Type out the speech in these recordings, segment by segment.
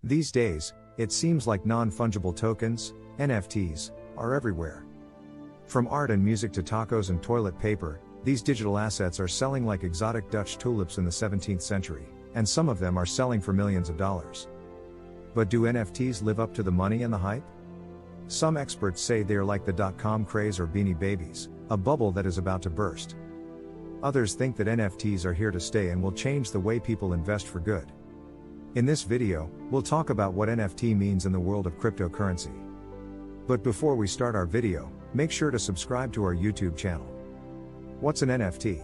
These days, it seems like non-fungible tokens, NFTs, are everywhere. From art and music to tacos and toilet paper, these digital assets are selling like exotic Dutch tulips in the 17th century, and some of them are selling for millions of dollars. But do NFTs live up to the money and the hype? Some experts say they are like the dot-com craze or Beanie Babies, a bubble that is about to burst. Others think that NFTs are here to stay and will change the way people invest for good. In this video, we'll talk about what NFT means in the world of cryptocurrency. But before we start our video, make sure to subscribe to our YouTube channel. What's an NFT?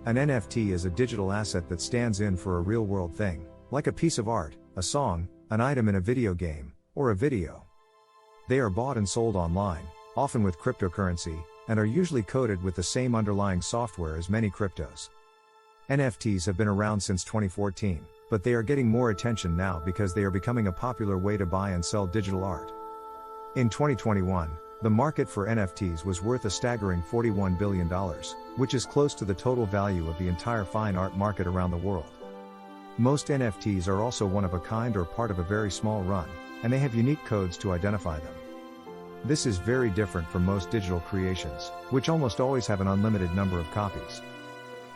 An NFT is a digital asset that stands in for a real-world thing, like a piece of art, a song, an item in a video game, or a video. They are bought and sold online, often with cryptocurrency, and are usually coded with the same underlying software as many cryptos. NFTs have been around since 2014, but they are getting more attention now because they are becoming a popular way to buy and sell digital art. In 2021, the market for NFTs was worth a staggering $41 billion, which is close to the total value of the entire fine art market around the world. Most NFTs are also one of a kind or part of a very small run, and they have unique codes to identify them. This is very different from most digital creations, which almost always have an unlimited number of copies.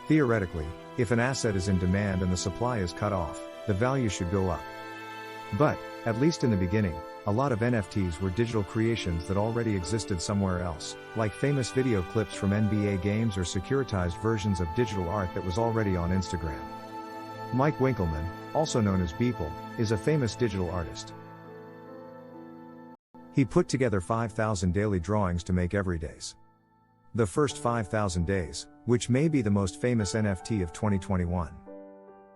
Theoretically, if an asset is in demand and the supply is cut off, the value should go up. But, at least in the beginning, a lot of NFTs were digital creations that already existed somewhere else, like famous video clips from NBA games or securitized versions of digital art that was already on Instagram. Mike Winkelmann, also known as Beeple, is a famous digital artist. He put together 5,000 daily drawings to make everydays. The first 5,000 days, which may be the most famous NFT of 2021.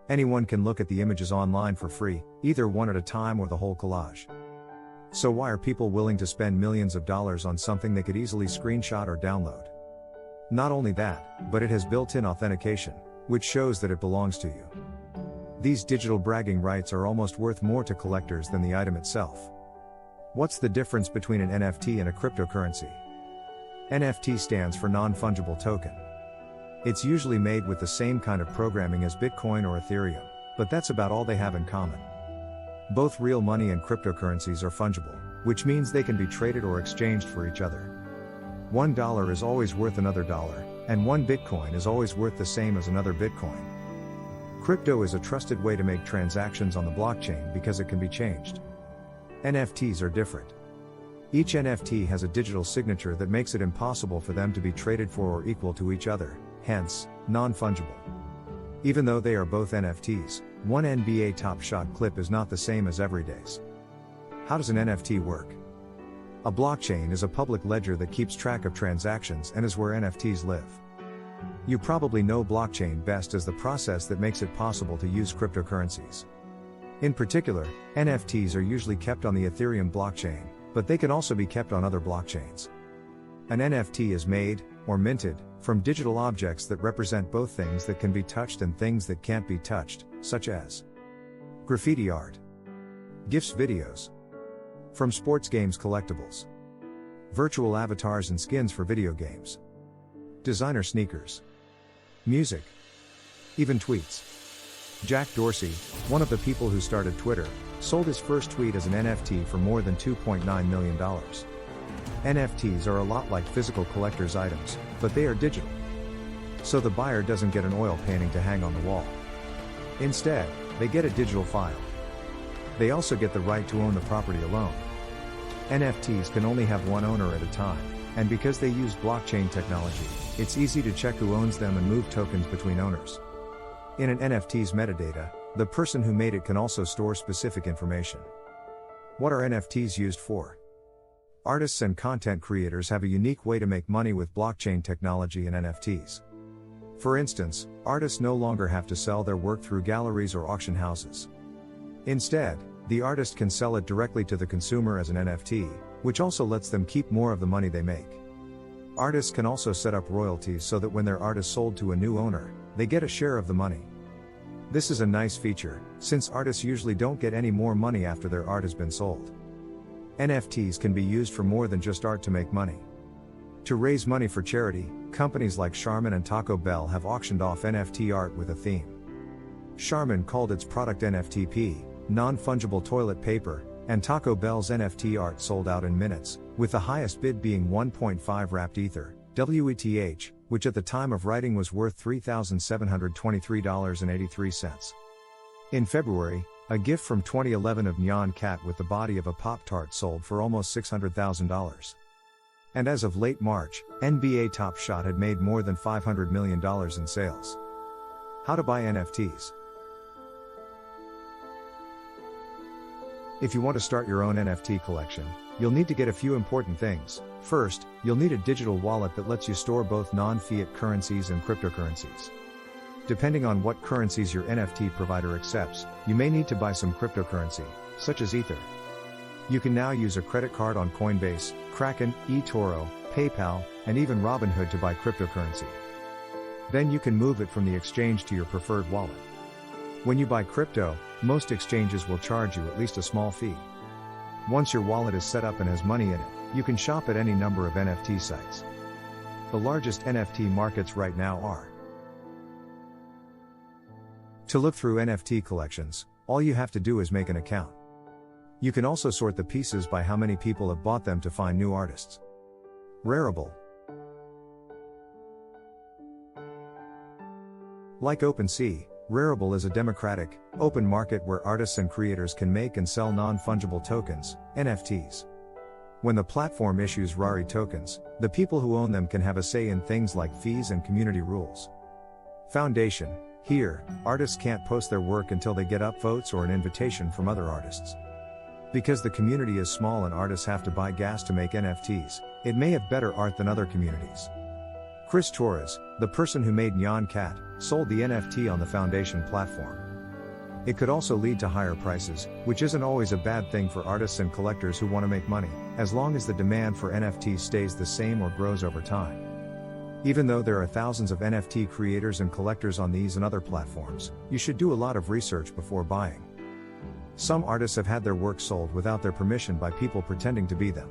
Anyone can look at the images online for free, either one at a time or the whole collage. So why are people willing to spend millions of dollars on something they could easily screenshot or download? Not only that, but it has built-in authentication, which shows that it belongs to you. These digital bragging rights are almost worth more to collectors than the item itself. What's the difference between an NFT and a cryptocurrency? NFT stands for non-fungible token. It's usually made with the same kind of programming as Bitcoin or Ethereum, but that's about all they have in common. Both real money and cryptocurrencies are fungible, which means they can be traded or exchanged for each other. $1 is always worth another dollar, and one Bitcoin is always worth the same as another Bitcoin. Crypto is a trusted way to make transactions on the blockchain because it can be changed. NFTs are different. Each NFT has a digital signature that makes it impossible for them to be traded for or equal to each other, hence, non-fungible. Even though they are both NFTs, one NBA Top Shot clip is not the same as everyday's. How does an NFT work? A blockchain is a public ledger that keeps track of transactions and is where NFTs live. You probably know blockchain best as the process that makes it possible to use cryptocurrencies. In particular, NFTs are usually kept on the Ethereum blockchain, but they can also be kept on other blockchains. An NFT is made, or minted, from digital objects that represent both things that can be touched and things that can't be touched, such as graffiti art, GIFs videos, from sports games collectibles, virtual avatars and skins for video games, designer sneakers, music, even tweets. Jack Dorsey, one of the people who started Twitter, sold his first tweet as an NFT for more than $2.9 million. NFTs are a lot like physical collector's items, but they are digital. So the buyer doesn't get an oil painting to hang on the wall. Instead, they get a digital file. They also get the right to own the property alone. NFTs can only have one owner at a time, and because they use blockchain technology, it's easy to check who owns them and move tokens between owners. In an NFT's metadata, the person who made it can also store specific information. What are NFTs used for? Artists and content creators have a unique way to make money with blockchain technology and NFTs. For instance, artists no longer have to sell their work through galleries or auction houses. Instead, the artist can sell it directly to the consumer as an NFT, which also lets them keep more of the money they make. Artists can also set up royalties so that when their art is sold to a new owner, they get a share of the money. This is a nice feature, since artists usually don't get any more money after their art has been sold. NFTs can be used for more than just art to make money. To raise money for charity, companies like Charmin and Taco Bell have auctioned off NFT art with a theme. Charmin called its product NFTP, non-fungible toilet paper, and Taco Bell's NFT art sold out in minutes, with the highest bid being 1.5 wrapped Ether, WETH, which at the time of writing was worth $3,723.83. In February, a gift from 2011 of Nyan Cat with the body of a Pop-Tart sold for almost $600,000. And as of late March, NBA Top Shot had made more than $500 million in sales. How to buy NFTs. If you want to start your own NFT collection, you'll need to get a few important things. First, you'll need a digital wallet that lets you store both non-fiat currencies and cryptocurrencies. Depending on what currencies your NFT provider accepts, you may need to buy some cryptocurrency, such as Ether. You can now use a credit card on Coinbase, Kraken, eToro, PayPal, and even Robinhood to buy cryptocurrency. Then you can move it from the exchange to your preferred wallet. When you buy crypto, most exchanges will charge you at least a small fee. Once your wallet is set up and has money in it, you can shop at any number of NFT sites. The largest NFT markets right now are. To look through NFT collections, all you have to do is make an account. You can also sort the pieces by how many people have bought them to find new artists. Rarible. Like OpenSea, Rarible is a democratic, open market where artists and creators can make and sell non-fungible tokens, NFTs. When the platform issues Rari tokens, the people who own them can have a say in things like fees and community rules. Foundation. Here, artists can't post their work until they get upvotes or an invitation from other artists. Because the community is small and artists have to buy gas to make NFTs, it may have better art than other communities. Chris Torres, the person who made Nyan Cat, sold the NFT on the Foundation platform. It could also lead to higher prices, which isn't always a bad thing for artists and collectors who want to make money, as long as the demand for NFTs stays the same or grows over time. Even though there are thousands of NFT creators and collectors on these and other platforms, you should do a lot of research before buying. Some artists have had their work sold without their permission by people pretending to be them.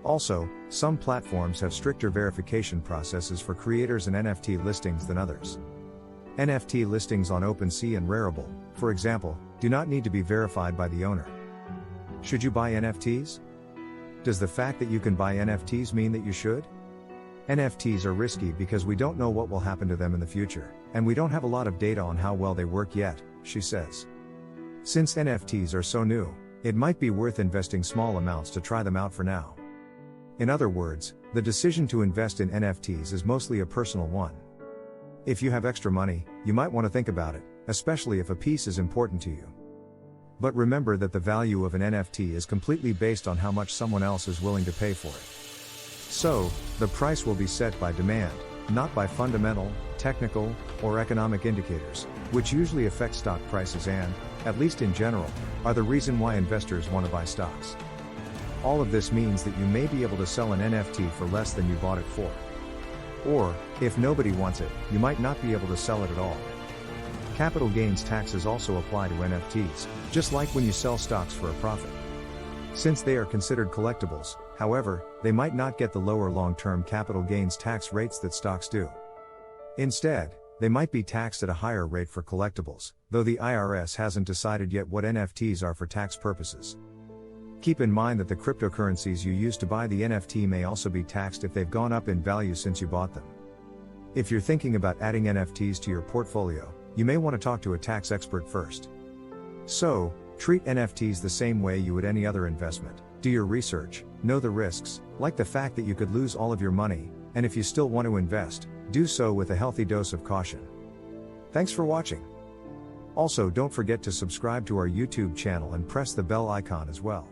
Also, some platforms have stricter verification processes for creators and NFT listings than others. NFT listings on OpenSea and Rarible, for example, do not need to be verified by the owner. Should you buy NFTs? Does the fact that you can buy NFTs mean that you should? NFTs are risky because we don't know what will happen to them in the future, and we don't have a lot of data on how well they work yet, she says. Since NFTs are so new, it might be worth investing small amounts to try them out for now. In other words, the decision to invest in NFTs is mostly a personal one. If you have extra money, you might want to think about it, especially if a piece is important to you. But remember that the value of an NFT is completely based on how much someone else is willing to pay for it. So, the price will be set by demand, not by fundamental, technical, or economic indicators, which usually affect stock prices and, at least in general, are the reason why investors want to buy stocks. All of this means that you may be able to sell an NFT for less than you bought it for. Or, if nobody wants it, you might not be able to sell it at all. Capital gains taxes also apply to NFTs, just like when you sell stocks for a profit. Since they are considered collectibles, however, they might not get the lower long-term capital gains tax rates that stocks do. Instead, they might be taxed at a higher rate for collectibles, though the IRS hasn't decided yet what NFTs are for tax purposes. Keep in mind that the cryptocurrencies you use to buy the NFT may also be taxed if they've gone up in value since you bought them. If you're thinking about adding NFTs to your portfolio, you may want to talk to a tax expert first. So, treat NFTs the same way you would any other investment. Do your research, know the risks, like the fact that you could lose all of your money, and if you still want to invest, do so with a healthy dose of caution. Thanks for watching. Also, don't forget to subscribe to our YouTube channel and press the bell icon as well.